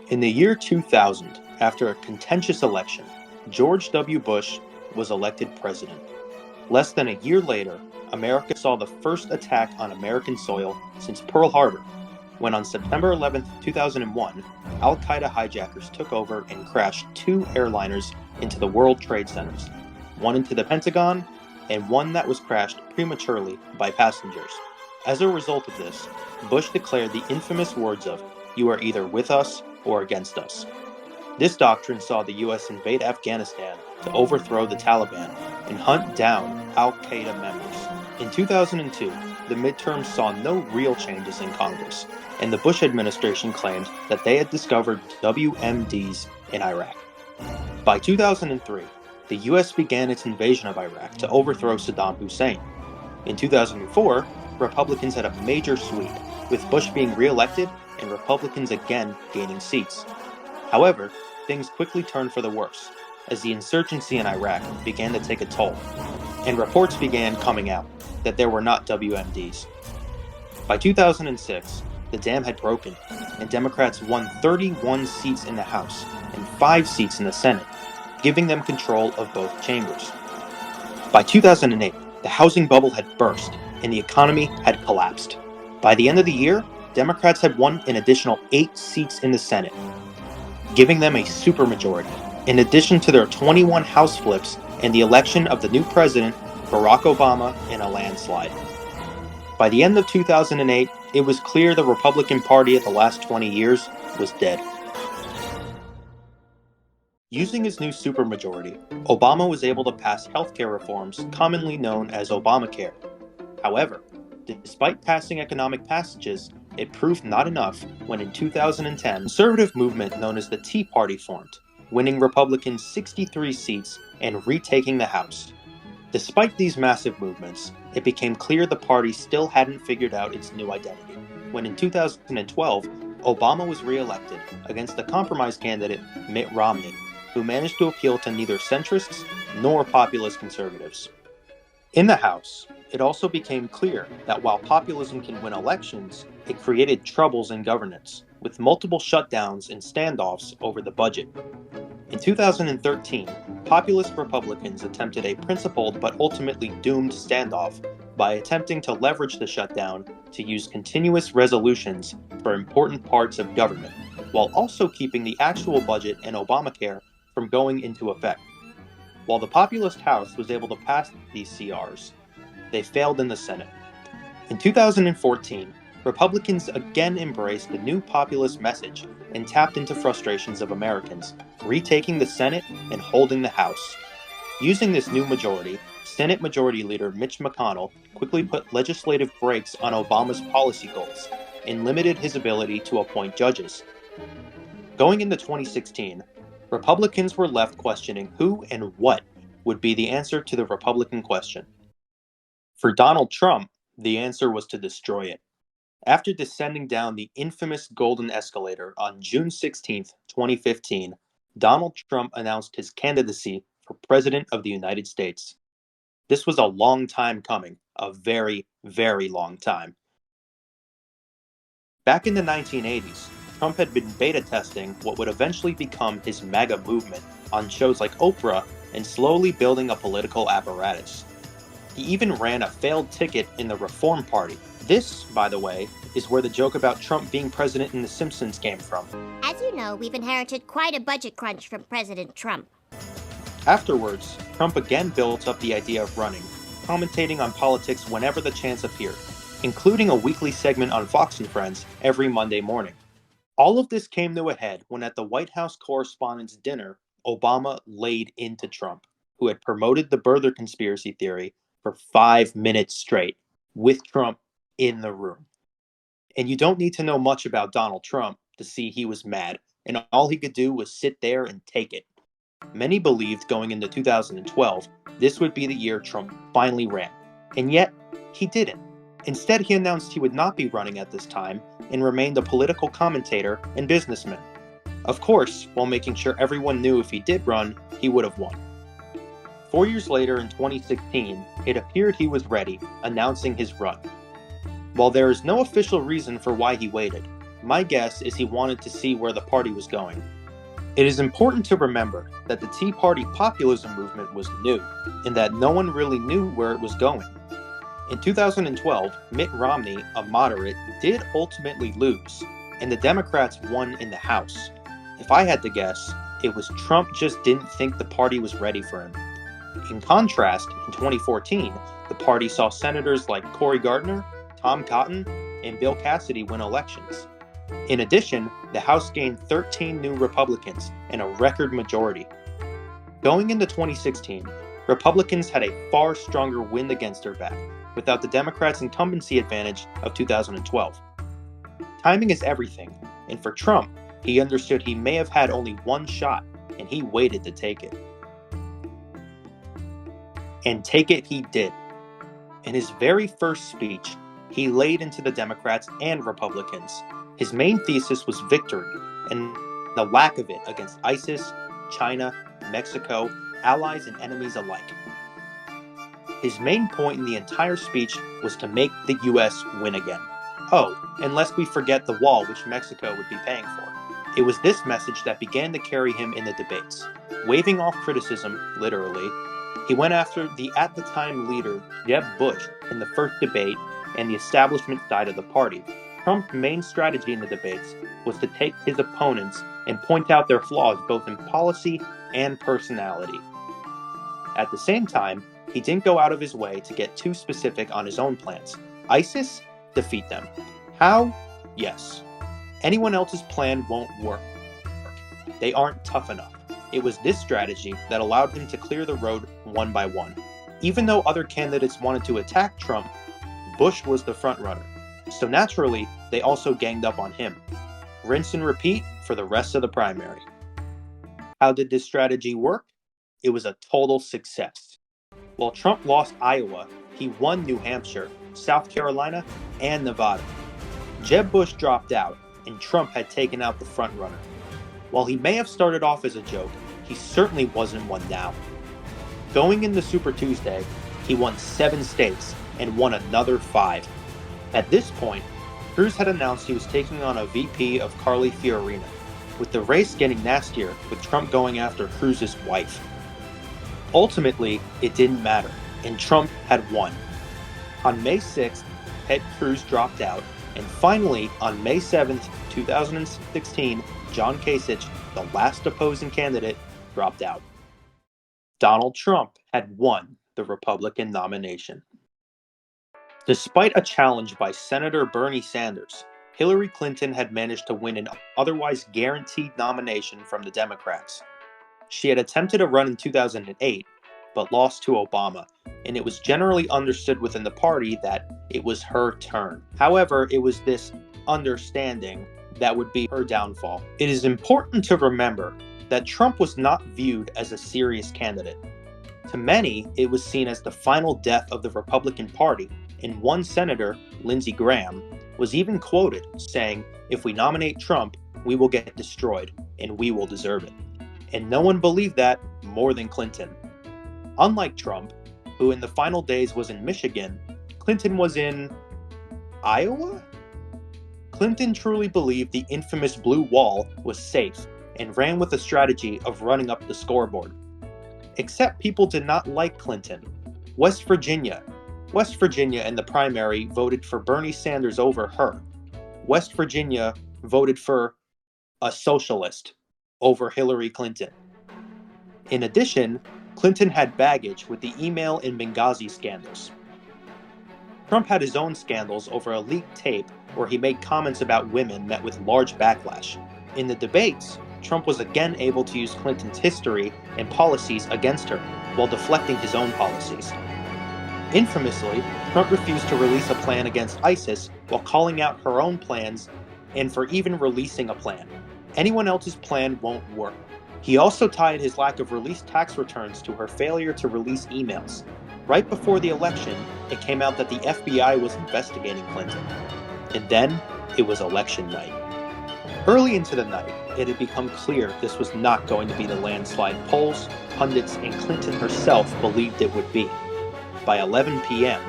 In the year 2000, after a contentious election, George W. Bush was elected president. Less than a year later, America saw the first attack on American soil since Pearl Harbor, when on September 11, 2001, Al Qaeda hijackers took over and crashed two airliners into the World Trade Centers, one into the Pentagon and one that was crashed prematurely by passengers. As a result of this, Bush declared the infamous words of, "You are either with us or against us." This doctrine saw the US invade Afghanistan to overthrow the Taliban and hunt down Al Qaeda members. In 2002, the midterms saw no real changes in Congress, and the Bush administration claimed that they had discovered WMDs in Iraq. By 2003, the US began its invasion of Iraq to overthrow Saddam Hussein. In 2004, Republicans had a major sweep, with Bush being re-elected and Republicans again gaining seats. However, things quickly turned for the worse, as the insurgency in Iraq began to take a toll, and reports began coming out that there were not WMDs. By 2006, the dam had broken, and Democrats won 31 seats in the House and 5 seats in the Senate, giving them control of both chambers. By 2008, the housing bubble had burst, and the economy had collapsed. By the end of the year, Democrats had won an additional 8 seats in the Senate, giving them a supermajority, in addition to their 21 House flips and the election of the new president, Barack Obama, in a landslide. By the end of 2008, it was clear the Republican Party of the last 20 years was dead. Using his new supermajority, Obama was able to pass healthcare reforms commonly known as Obamacare. However, despite passing economic passages, it proved not enough when in 2010, a conservative movement known as the Tea Party formed, winning Republicans 63 seats and retaking the House. Despite these massive movements, it became clear the party still hadn't figured out its new identity, when in 2012, Obama was re-elected against the compromise candidate Mitt Romney, who managed to appeal to neither centrists nor populist conservatives. In the House, it also became clear that while populism can win elections, it created troubles in governance, with multiple shutdowns and standoffs over the budget. In 2013, populist Republicans attempted a principled but ultimately doomed standoff by attempting to leverage the shutdown to use continuous resolutions for important parts of government, while also keeping the actual budget and Obamacare from going into effect. While the populist House was able to pass these CRs, they failed in the Senate. In 2014, Republicans again embraced the new populist message and tapped into frustrations of Americans, retaking the Senate and holding the House. Using this new majority, Senate Majority Leader Mitch McConnell quickly put legislative brakes on Obama's policy goals and limited his ability to appoint judges. Going into 2016, Republicans were left questioning who and what would be the answer to the Republican question. For Donald Trump, the answer was to destroy it. After descending down the infamous Golden Escalator on June 16, 2015, Donald Trump announced his candidacy for President of the United States. This was a long time coming, a very, very long time. Back in the 1980s, Trump had been beta testing what would eventually become his MAGA movement on shows like Oprah and slowly building a political apparatus. He even ran a failed ticket in the Reform Party. This, by the way, is where the joke about Trump being president in The Simpsons came from. As you know, we've inherited quite a budget crunch from President Trump. Afterwards, Trump again built up the idea of running, commentating on politics whenever the chance appeared, including a weekly segment on Fox and Friends every Monday morning. All of this came to a head when at the White House Correspondents' Dinner, Obama laid into Trump, who had promoted the birther conspiracy theory for 5 minutes straight, with Trump in the room. And you don't need to know much about Donald Trump to see he was mad, and all he could do was sit there and take it. Many believed going into 2012, this would be the year Trump finally ran. And yet, he didn't. Instead, he announced he would not be running at this time and remained a political commentator and businessman. Of course, while making sure everyone knew if he did run, he would have won. 4 years later, in 2016, it appeared he was ready, announcing his run. While there is no official reason for why he waited, My guess is he wanted to see where the party was going. It is important to remember that the Tea Party populism movement was new, and that no one really knew where it was going. In 2012, Mitt Romney, a moderate, did ultimately lose, and the Democrats won in the House. If I had to guess, it was Trump just didn't think the party was ready for him. In contrast, in 2014, the party saw senators like Cory Gardner, Tom Cotton, and Bill Cassidy win elections. In addition, the House gained 13 new Republicans and a record majority. Going into 2016, Republicans had a far stronger wind against their back, without the Democrats' incumbency advantage of 2012. Timing is everything, and for Trump, he understood he may have had only one shot, and he waited to take it. And take it he did. In his very first speech, he laid into the Democrats and Republicans. His main thesis was victory, and the lack of it against ISIS, China, Mexico, allies and enemies alike. His main point in the entire speech was to make the US win again. Oh, and lest we forget the wall which Mexico would be paying for. It was this message that began to carry him in the debates. Waving off criticism, literally, he went after the at-the-time leader, Jeb Bush, in the first debate and the establishment side of the party. Trump's main strategy in the debates was to take his opponents and point out their flaws both in policy and personality. At the same time, he didn't go out of his way to get too specific on his own plans. ISIS? Defeat them. How? Yes. Anyone else's plan won't work. They aren't tough enough. It was this strategy that allowed him to clear the road one by one. Even though other candidates wanted to attack Trump, Bush was the frontrunner. So naturally, they also ganged up on him. Rinse and repeat for the rest of the primary. How did this strategy work? It was a total success. While Trump lost Iowa, he won New Hampshire, South Carolina, and Nevada. Jeb Bush dropped out, and Trump had taken out the frontrunner. While he may have started off as a joke, he certainly wasn't one now. Going into Super Tuesday, he won 7 states and won another 5. At this point, Cruz had announced he was taking on a VP of Carly Fiorina, with the race getting nastier with Trump going after Cruz's wife. Ultimately, it didn't matter, and Trump had won. On May 6th, Ted Cruz dropped out, and finally, on May 7th, 2016, John Kasich, the last opposing candidate, dropped out. Donald Trump had won the Republican nomination. Despite a challenge by Senator Bernie Sanders, Hillary Clinton had managed to win an otherwise guaranteed nomination from the Democrats. She had attempted a run in 2008, but lost to Obama, and it was generally understood within the party that it was her turn. However, it was this understanding that would be her downfall. It is important to remember that Trump was not viewed as a serious candidate. To many, it was seen as the final death of the Republican Party, and one senator, Lindsey Graham, was even quoted saying, "If we nominate Trump, we will get destroyed, and we will deserve it." And no one believed that more than Clinton. Unlike Trump, who in the final days was in Michigan, Clinton was in Iowa? Clinton truly believed the infamous blue wall was safe and ran with a strategy of running up the scoreboard. Except people did not like Clinton. West Virginia in the primary voted for Bernie Sanders over her. West Virginia voted for a socialist over Hillary Clinton. In addition, Clinton had baggage with the email and Benghazi scandals. Trump had his own scandals over a leaked tape where he made comments about women met with large backlash. In the debates, Trump was again able to use Clinton's history and policies against her, while deflecting his own policies. Infamously, Trump refused to release a plan against ISIS while calling out her own plans and for even releasing a plan. Anyone else's plan won't work. He also tied his lack of released tax returns to her failure to release emails. Right before the election, it came out that the FBI was investigating Clinton. And then, it was election night. Early into the night, it had become clear this was not going to be the landslide polls, pundits, and Clinton herself believed it would be. By 11 p.m.,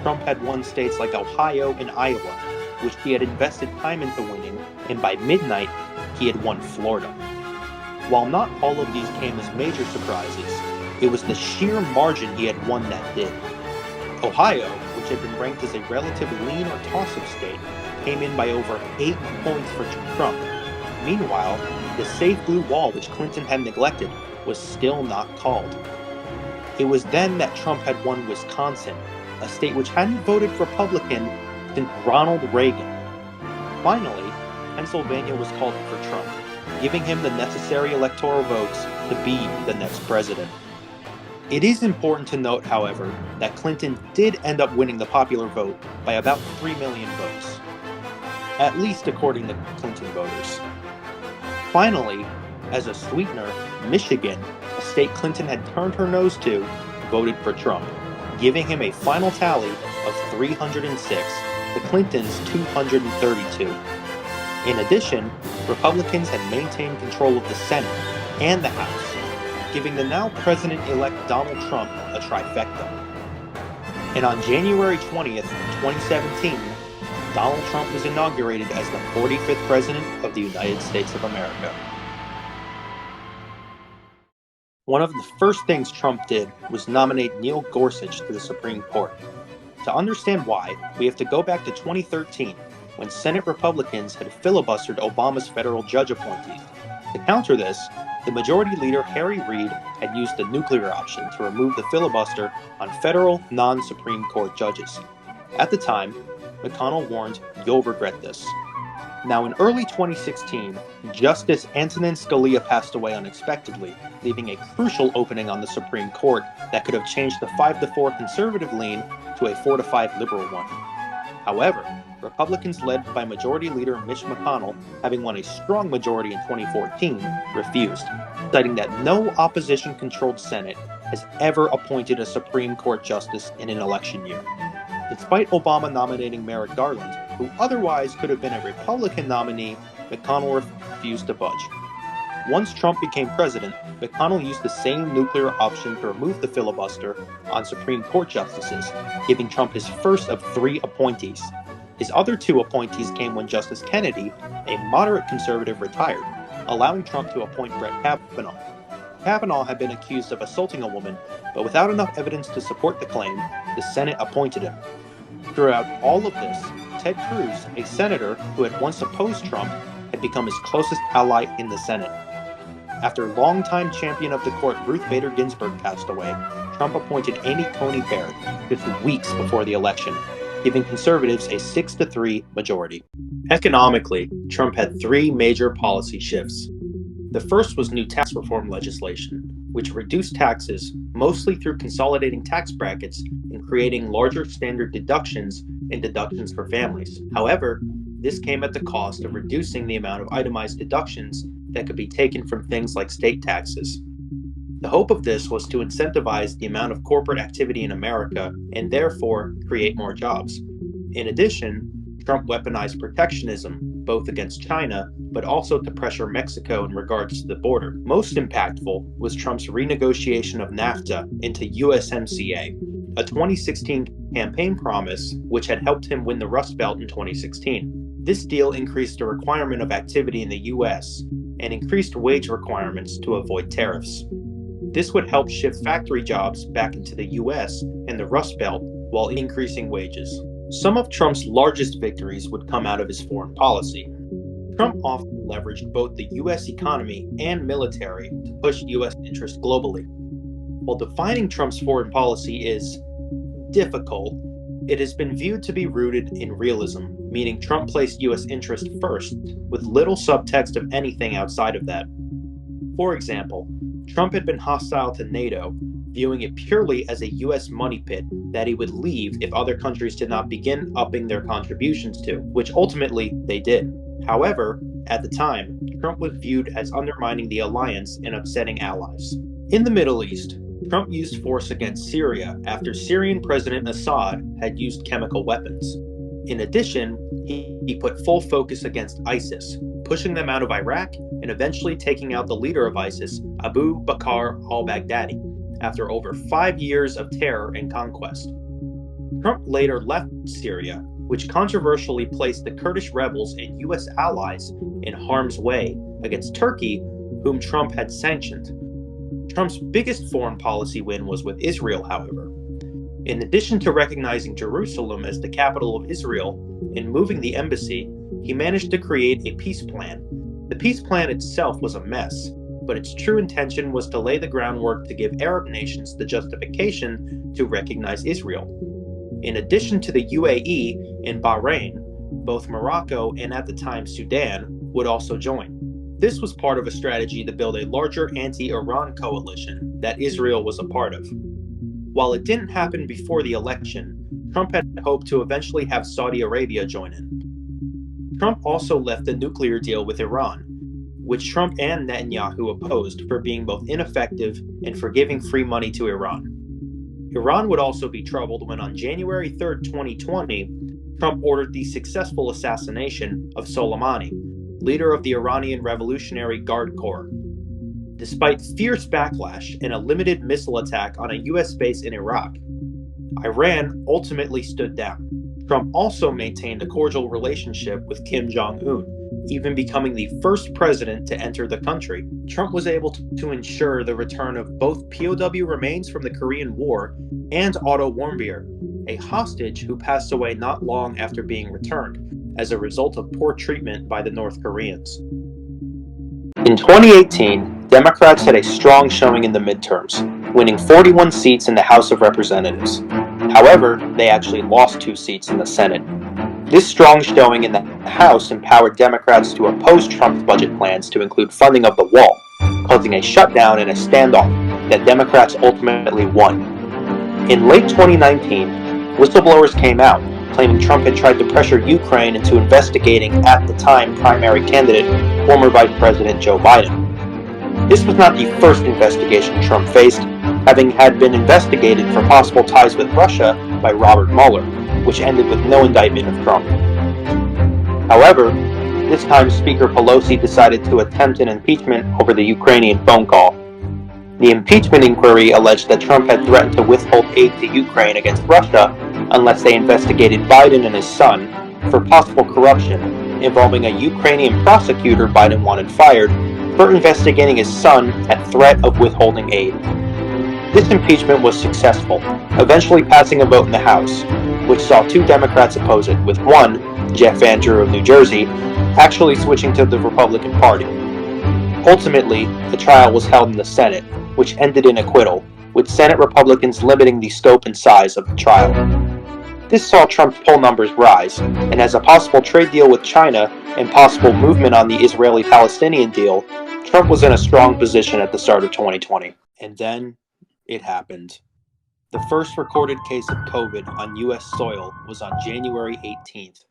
Trump had won states like Ohio and Iowa, which he had invested time into winning, and by midnight, he had won Florida. While not all of these came as major surprises, it was the sheer margin he had won that did. Ohio, which had been ranked as a relatively lean or toss-up state, came in by over 8 points for Trump. Meanwhile, the safe blue wall which Clinton had neglected was still not called. It was then that Trump had won Wisconsin, a state which hadn't voted Republican since Ronald Reagan. Finally, Pennsylvania was called for Trump, giving him the necessary electoral votes to be the next president. It is important to note, however, that Clinton did end up winning the popular vote by about 3 million votes, at least according to Clinton voters. Finally, as a sweetener, Michigan, a state Clinton had turned her nose to, voted for Trump, giving him a final tally of 306 to Clinton's 232. In addition, Republicans had maintained control of the Senate and the House, giving the now President-elect Donald Trump a trifecta. And on January 20th, 2017, Donald Trump was inaugurated as the 45th President of the United States of America. One of the first things Trump did was nominate Neil Gorsuch to the Supreme Court. To understand why, we have to go back to 2013, when Senate Republicans had filibustered Obama's federal judge appointees. To counter this, the Majority Leader Harry Reid had used the nuclear option to remove the filibuster on federal non-Supreme Court judges. At the time, McConnell warned, "You'll regret this." Now, in early 2016, Justice Antonin Scalia passed away unexpectedly, leaving a crucial opening on the Supreme Court that could have changed the 5-4 conservative lean to a 4-5 liberal one. However, Republicans led by Majority Leader Mitch McConnell, having won a strong majority in 2014, refused, citing that no opposition-controlled Senate has ever appointed a Supreme Court justice in an election year. Despite Obama nominating Merrick Garland, who otherwise could have been a Republican nominee, McConnell refused to budge. Once Trump became president, McConnell used the same nuclear option to remove the filibuster on Supreme Court justices, giving Trump his first of 3 appointees. His other 2 appointees came when Justice Kennedy, a moderate conservative, retired, allowing Trump to appoint Brett Kavanaugh. Kavanaugh had been accused of assaulting a woman, but without enough evidence to support the claim, the Senate appointed him. Throughout all of this, Ted Cruz, a senator who had once opposed Trump, had become his closest ally in the Senate. After longtime champion of the court Ruth Bader Ginsburg passed away, Trump appointed Amy Coney Barrett just weeks before the election, giving conservatives a 6-3 majority. Economically, Trump had 3 major policy shifts. The first was new tax reform legislation, which reduced taxes mostly through consolidating tax brackets and creating larger standard deductions and deductions for families. However, this came at the cost of reducing the amount of itemized deductions that could be taken from things like state taxes. The hope of this was to incentivize the amount of corporate activity in America and therefore create more jobs. In addition, Trump weaponized protectionism, both against China, but also to pressure Mexico in regards to the border. Most impactful was Trump's renegotiation of NAFTA into USMCA, a 2016 campaign promise which had helped him win the Rust Belt in 2016. This deal increased the requirement of activity in the US and increased wage requirements to avoid tariffs. This would help shift factory jobs back into the US and the Rust Belt while increasing wages. Some of Trump's largest victories would come out of his foreign policy. Trump often leveraged both the US economy and military to push US interests globally. While defining Trump's foreign policy is difficult, it has been viewed to be rooted in realism, meaning Trump placed US interest first, with little subtext of anything outside of that. For example, Trump had been hostile to NATO, viewing it purely as a US money pit that he would leave if other countries did not begin upping their contributions to, which ultimately they did. However, at the time, Trump was viewed as undermining the alliance and upsetting allies. In the Middle East, Trump used force against Syria after Syrian President Assad had used chemical weapons. In addition, he put full focus against ISIS, pushing them out of Iraq and eventually taking out the leader of ISIS, Abu Bakr al-Baghdadi, after over 5 years of terror and conquest. Trump later left Syria, which controversially placed the Kurdish rebels and U.S. allies in harm's way against Turkey, whom Trump had sanctioned. Trump's biggest foreign policy win was with Israel, however. In addition to recognizing Jerusalem as the capital of Israel and moving the embassy, he managed to create a peace plan. The peace plan itself was a mess, but its true intention was to lay the groundwork to give Arab nations the justification to recognize Israel. In addition to the UAE and Bahrain, both Morocco and at the time Sudan would also join. This was part of a strategy to build a larger anti-Iran coalition that Israel was a part of. While it didn't happen before the election, Trump had hoped to eventually have Saudi Arabia join in. Trump also left the nuclear deal with Iran, which Trump and Netanyahu opposed for being both ineffective and for giving free money to Iran. Iran would also be troubled when on January 3, 2020, Trump ordered the successful assassination of Soleimani, leader of the Iranian Revolutionary Guard Corps. Despite fierce backlash and a limited missile attack on a U.S. base in Iraq, Iran ultimately stood down. Trump also maintained a cordial relationship with Kim Jong-un, even becoming the first president to enter the country. Trump was able to ensure the return of both POW remains from the Korean War and Otto Warmbier, a hostage who passed away not long after being returned as a result of poor treatment by the North Koreans. In 2018, Democrats had a strong showing in the midterms, winning 41 seats in the House of Representatives. However, they actually lost 2 seats in the Senate. This strong showing in the House empowered Democrats to oppose Trump's budget plans to include funding of the wall, causing a shutdown and a standoff that Democrats ultimately won. In late 2019, whistleblowers came out, claiming Trump had tried to pressure Ukraine into investigating at the time primary candidate, former Vice President Joe Biden. This was not the first investigation Trump faced, having had been investigated for possible ties with Russia by Robert Mueller, which ended with no indictment of Trump. However, this time Speaker Pelosi decided to attempt an impeachment over the Ukrainian phone call. The impeachment inquiry alleged that Trump had threatened to withhold aid to Ukraine against Russia unless they investigated Biden and his son for possible corruption involving a Ukrainian prosecutor Biden wanted fired for investigating his son at threat of withholding aid. This impeachment was successful, eventually passing a vote in the House, which saw 2 Democrats oppose it, with one, Jeff Van Drew of New Jersey, actually switching to the Republican Party. Ultimately, the trial was held in the Senate, which ended in acquittal, with Senate Republicans limiting the scope and size of the trial. This saw Trump's poll numbers rise, and as a possible trade deal with China and possible movement on the Israeli-Palestinian deal, Trump was in a strong position at the start of 2020. And then, it happened. The first recorded case of COVID on U.S. soil was on January 18th.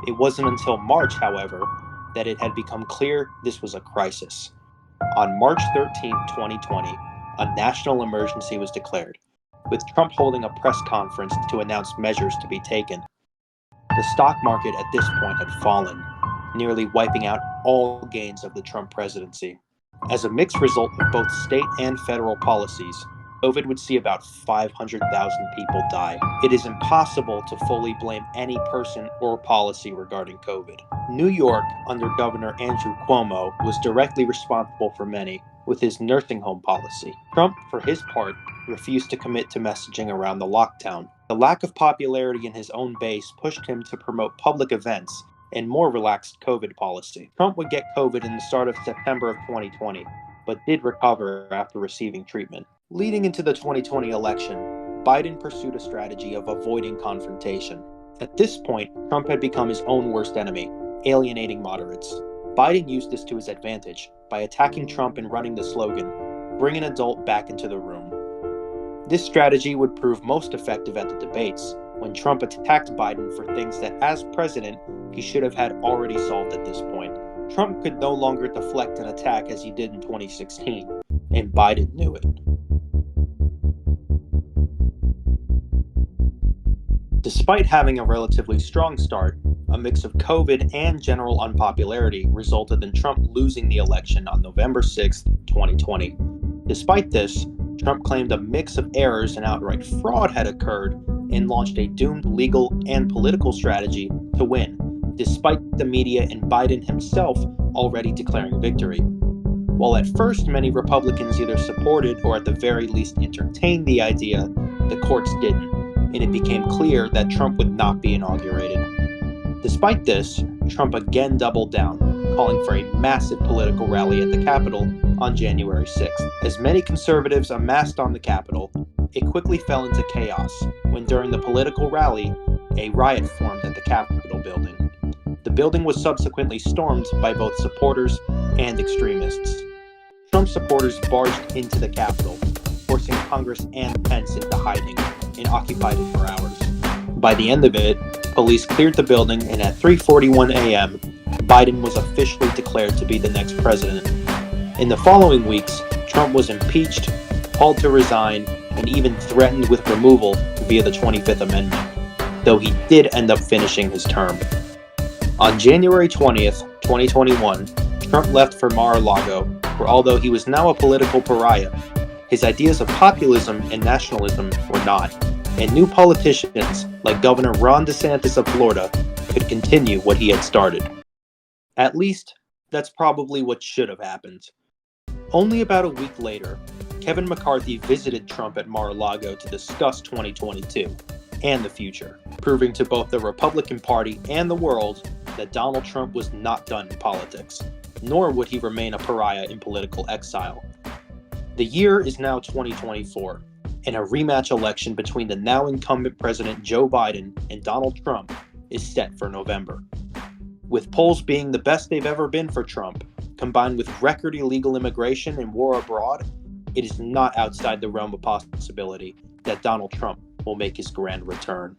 It wasn't until March, however, that it had become clear this was a crisis. On March 13, 2020, a national emergency was declared, with Trump holding a press conference to announce measures to be taken. The stock market at this point had fallen, nearly wiping out all gains of the Trump presidency. As a mixed result of both state and federal policies, COVID would see about 500,000 people die. It is impossible to fully blame any person or policy regarding COVID. New York, under Governor Andrew Cuomo, was directly responsible for many, with his nursing home policy. Trump, for his part, refused to commit to messaging around the lockdown. The lack of popularity in his own base pushed him to promote public events and more relaxed COVID policy. Trump would get COVID in the start of September of 2020, but did recover after receiving treatment. Leading into the 2020 election, Biden pursued a strategy of avoiding confrontation. At this point, Trump had become his own worst enemy, alienating moderates. Biden used this to his advantage by attacking Trump and running the slogan, "Bring an adult back into the room." This strategy would prove most effective at the debates, when Trump attacked Biden for things that, as president, he should have had already solved at this point. Trump could no longer deflect an attack as he did in 2016, and Biden knew it. Despite having a relatively strong start, a mix of COVID and general unpopularity resulted in Trump losing the election on November 6, 2020. Despite this, Trump claimed a mix of errors and outright fraud had occurred and launched a doomed legal and political strategy to win, despite the media and Biden himself already declaring victory. While at first many Republicans either supported or at the very least entertained the idea, the courts didn't, and it became clear that Trump would not be inaugurated. Despite this, Trump again doubled down, calling for a massive political rally at the Capitol on January 6th. As many conservatives amassed on the Capitol, it quickly fell into chaos when during the political rally, a riot formed at the Capitol building. The building was subsequently stormed by both supporters and extremists. Trump supporters barged into the Capitol, forcing Congress and Pence into hiding, and occupied it for hours. By the end of it, police cleared the building, and at 3:41 a.m., Biden was officially declared to be the next president. In the following weeks, Trump was impeached, called to resign, and even threatened with removal via the 25th Amendment, though he did end up finishing his term. On January 20th, 2021, Trump left for Mar-a-Lago, where although he was now a political pariah, his ideas of populism and nationalism were not, and new politicians like Governor Ron DeSantis of Florida could continue what he had started. At least, that's probably what should have happened. Only about a week later, Kevin McCarthy visited Trump at Mar-a-Lago to discuss 2022 and the future, proving to both the Republican Party and the world that Donald Trump was not done in politics, nor would he remain a pariah in political exile. The year is now 2024, and a rematch election between the now incumbent President Joe Biden and Donald Trump is set for November. With polls being the best they've ever been for Trump, combined with record illegal immigration and war abroad, it is not outside the realm of possibility that Donald Trump will make his grand return.